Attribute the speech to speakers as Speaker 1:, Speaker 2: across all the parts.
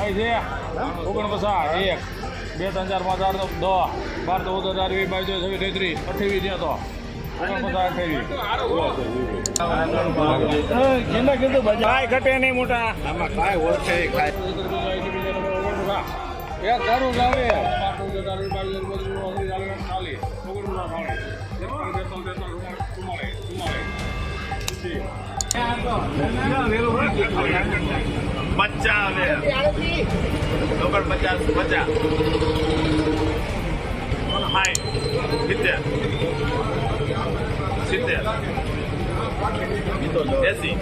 Speaker 1: થાય છે 49 1 2 3 4 5 8 9 10 12 14 18 20 22 23 28 જ્યાં તો 49
Speaker 2: કાંઈ ઘટે નહીં મોટા આમાં કાંઈ ઓળખે કાંઈ
Speaker 1: એક દારૂ લાવે
Speaker 2: બચ્ચા આવે 50 50 હાય 70 80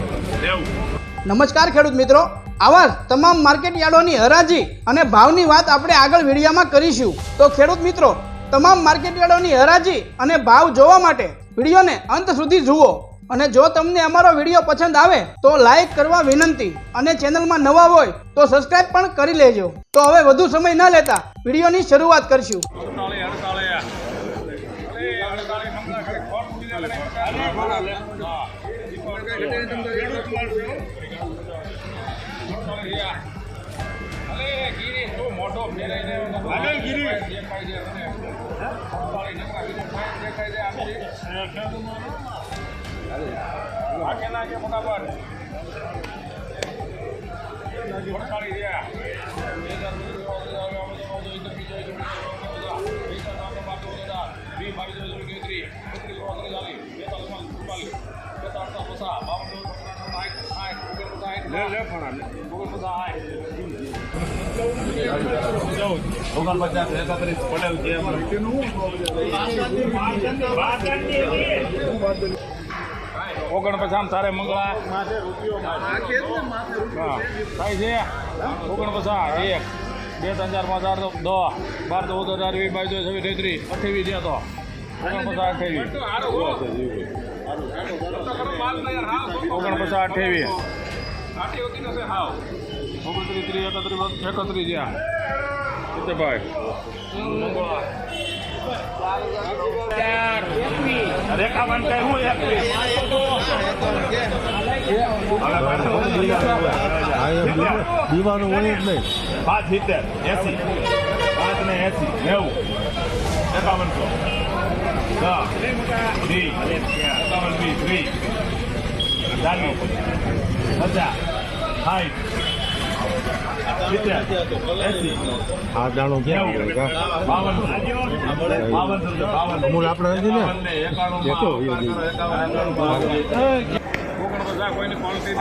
Speaker 3: નમસ્કાર ખેડૂત મિત્રો, આવા તમામ માર્કેટ યાર્ડોની હરાજી અને ભાવની વાત આપણે આગળ વિડીયોમાં કરીશું. તો ખેડૂત મિત્રો, તમામ માર્કેટ યાર્ડોની હરાજી અને ભાવ જોવા માટે વિડીયોને અંત સુધી જુઓ. અને જો તમને અમારો વિડીયો પસંદ આવે તો લાઈક કરવા વિનંતી અને ચેનલમાં નવા હોય તો સબસ્ક્રાઇબ પણ કરી લેજો. તો હવે વધુ સમય ન લેતા વિડીયોની શરૂઆત કરશું.
Speaker 1: ઓગણપચાસ તારે મંગળા થાય છે 49 1 2 3 4 5 8 10 12 14 18 20 22 23 28 જ્યાં તો 49 28 31 જ્યાં ભાઈ
Speaker 2: રેખાવન કઈ હું
Speaker 4: દીવાનું હોય જ નહીં.
Speaker 2: 5 70 80 5 ને 80 90 આ દાણો ક્યાં અમૂલ આપણે નથી ને દેખો
Speaker 1: કોઈની ક્વોલિટી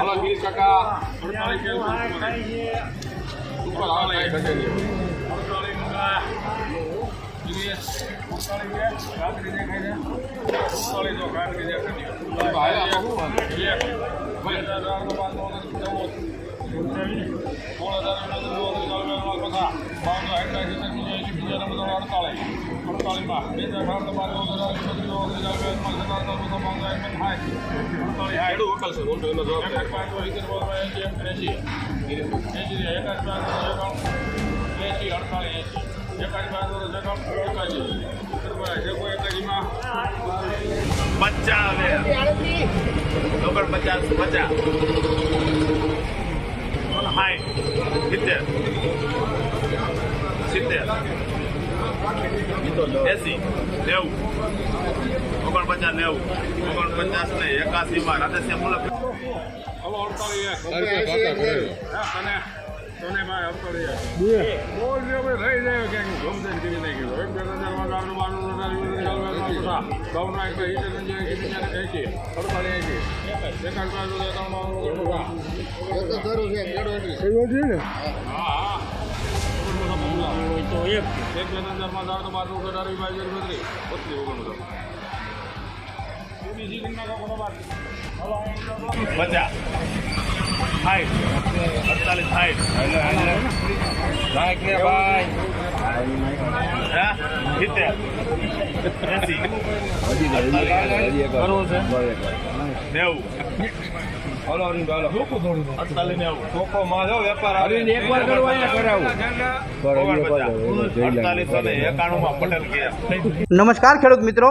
Speaker 2: બચ્ચા આવે 49 50 હાય 70 80 90 49 ને 81 માં રાધેશ્યામ મુલક બચા હાય 48 60 ભાઈ હા 90
Speaker 3: નમસ્કાર ખેડૂત મિત્રો,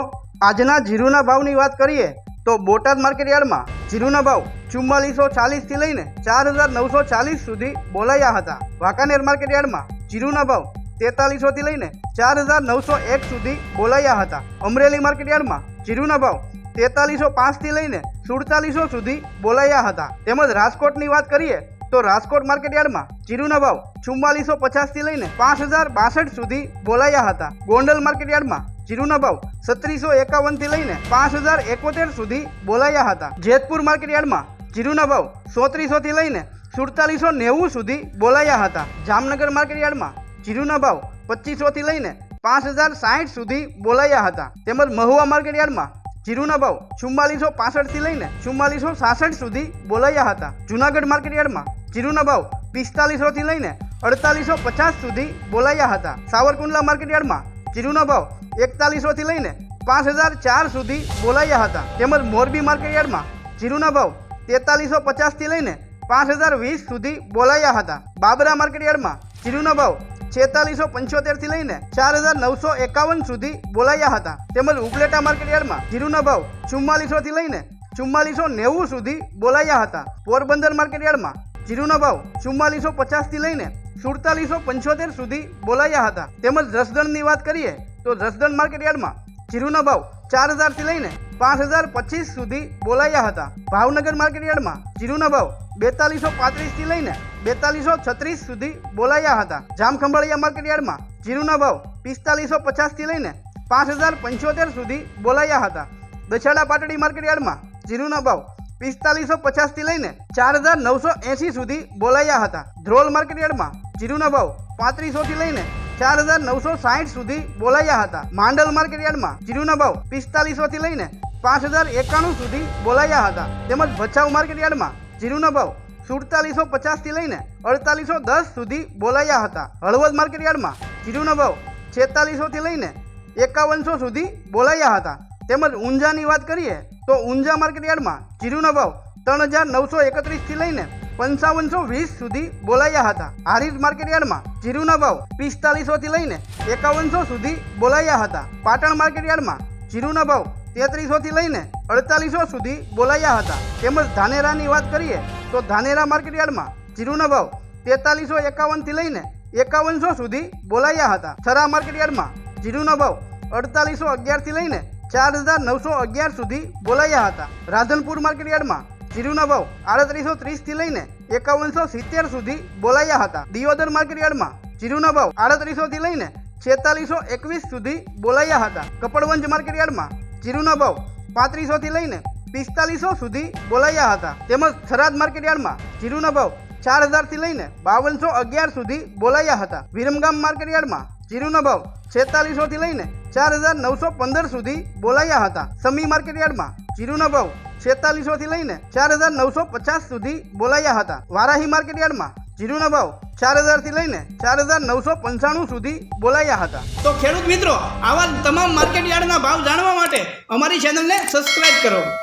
Speaker 3: આજના જીરુના ભાવની વાત કરીએ તો બોટાદ માર્કેટ યાર્ડમાં જીરુના ભાવ 4440 થી લઈને 4940 સુધી બોલાયા હતા. વાંકાનેર માર્કેટ યાર્ડમાં જીરુના ભાવ 4300 થી લઈને 4901 સુધી બોલાયા હતા. અમરેલી માર્કેટ યાર્ડમાં જીરુના ભાવ 4305 થી લઈને 4700 સુધી બોલાયા હતા. તેમજ રાજકોટની વાત કરીએ તો રાજકોટ માર્કેટ યાર્ડમાં જીરુના ભાવ 4450 થી લઈને 5062 સુધી બોલાયા હતા. ગોંડલ માર્કેટ યાર્ડમાં જીરુના ભાવ 3651 થી લઈને 5071 સુધી બોલાયા હતા. જેતપુર માર્કેટ યાર્ડમાં જીરુના ભાવ 3400 થી લઈને 4790 સુધી બોલાયા હતા. જામનગર માર્કેટ યાર્ડમાં જીરુના ભાવ 2500 થી લઈને 5060 સુધી બોલાયા હતા. તેમજ મહુવા માર્કેટ યાર્ડમાં જીરુના ભાવ 4465 થી લઈને 4466 સુધી બોલાયા હતા. જૂનાગઢ માર્કેટ યાર્ડમાં જીરુના ભાવ 4500 થી લઈને 4850 સુધી બોલાયા હતા. સાવરકુંડલા માર્કેટ યાર્ડમાં જીરુના ભાવ 4100 થી લઈને 5004 સુધી બોલાયા હતા. તેમજ મોરબી માર્કેટ યાર્ડમાં જીરુના ભાવ 4350 થી લઈને 5020 સુધી બોલાયા હતા. બાબરા માર્કેટ યાર્ડમાં જીરુના ભાવ 4675 થી લઈને 4951 સુધી બોલાયા હતા. તેમજ ઉપલેટા માર્કેટ યાર્ડમાં જીરુના ભાવ 4400 થી લઈને 4490 સુધી બોલાયા હતા. પોરબંદર માર્કેટ યાર્ડમાં જીરુના ભાવ 4450 થી લઈને 4775 સુધી બોલાયા હતા. તેમજ જસદણની વાત કરીએ તો જસદણ માર્કેટ યાર્ડમાં જીરુના ભાવ 4000 થી લઈને 5025 સુધી બોલાયા હતા. ભાવનગર માર્કેટ યાર્ડમાં જીરુના ભાવ 4235 થી લઈને 4236 સુધી બોલાયા હતા. જામખંભાળિયા માર્કેટ યાર્ડમાં જીરુના ભાવ 4550 થી લઈને 5075 સુધી બોલાયા હતા. દશાડા પાટડી માર્કેટ યાર્ડમાં જીરુના ભાવ 4550 થી લઈને 4980 સુધી બોલાયા હતા. ધ્રોલ માર્કેટ યાર્ડમાં જીરુના ભાવ 3500 થી લઈને 4960 સુધી બોલાયા હતા. માંડલ માર્કેટ યાર્ડમાં જીરુના ભાવ 4500 થી લઈને 5091 સુધી બોલાયા હતા. તેમજ ભચાઉ માર્કેટ યાર્ડમાં જીરુના ભાવ 4750 થી લઈને 4810 સુધી બોલાયા હતા. હળવદ માર્કેટ યાર્ડમાં જીરુના ભાવ 4600 થી લઈને 5100 સુધી બોલાયા હતા. તેમજ ઊંઝાની વાત કરીએ તો ઊંઝા માર્કેટ યાર્ડમાં જીરુના ભાવ 3931 થી લઈને 5520 સુધી બોલાયા હતા. હારીજ માર્કેટ યાર્ડમાં જીરુના ભાવ 4500 થી લઈને 5100 સુધી બોલાયા હતા. પાટણ માર્કેટ યાર્ડમાં જીરુના ભાવ 3300 થી લઈને 4800 સુધી બોલાયા હતા. તેમજ ધાનેરાની વાત કરીએ તો ધાનેરા માર્કેટ યાર્ડમાં જીરુના ભાવ 4351 થી લઈને 5100 સુધી બોલાયા હતા. થરા માર્કેટ યાર્ડમાં જીરુના ભાવ 4811 થી લઈને 4911 સુધી બોલાયા હતા. રાધનપુર માર્કેટ યાર્ડમાં જીરુના ભાવ 3830 થી લઈને 5170 સુધી બોલાયા હતા. દિયોદર માર્કેટ યાર્ડમાં જીરુના ભાવ 3800 થી લઈને 4621 સુધી બોલાયા હતા. કપડવંજ માર્કેટ યાર્ડમાં જીરુના ભાવ 3500 થી લઈને 4500 સુધી બોલાયા હતા. તેમજ થરાદ માર્કેટ યાર્ડમાં જીરુના ભાવ 4000 થી લઈને 5211 સુધી બોલાયા હતા. વિરમગામ માર્કેટ યાર્ડમાં જીરુના ભાવ 4600 થી લઈને 4915 સુધી બોલાયા હતા. સમી માર્કેટ યાર્ડમાં જીરુના ભાવ 4600 થી લઈને 4950 સુધી બોલાયા હતા. વારાહી માર્કેટ યાર્ડમાં જીરુના ભાવ 4000 થી લઈને 4995 સુધી બોલાયા હતા. તો ખેડૂત મિત્રો, આવા તમામ માર્કેટ યાર્ડના ભાવ જાણવા માટે અમારી ચેનલને સબસ્ક્રાઇબ કરો.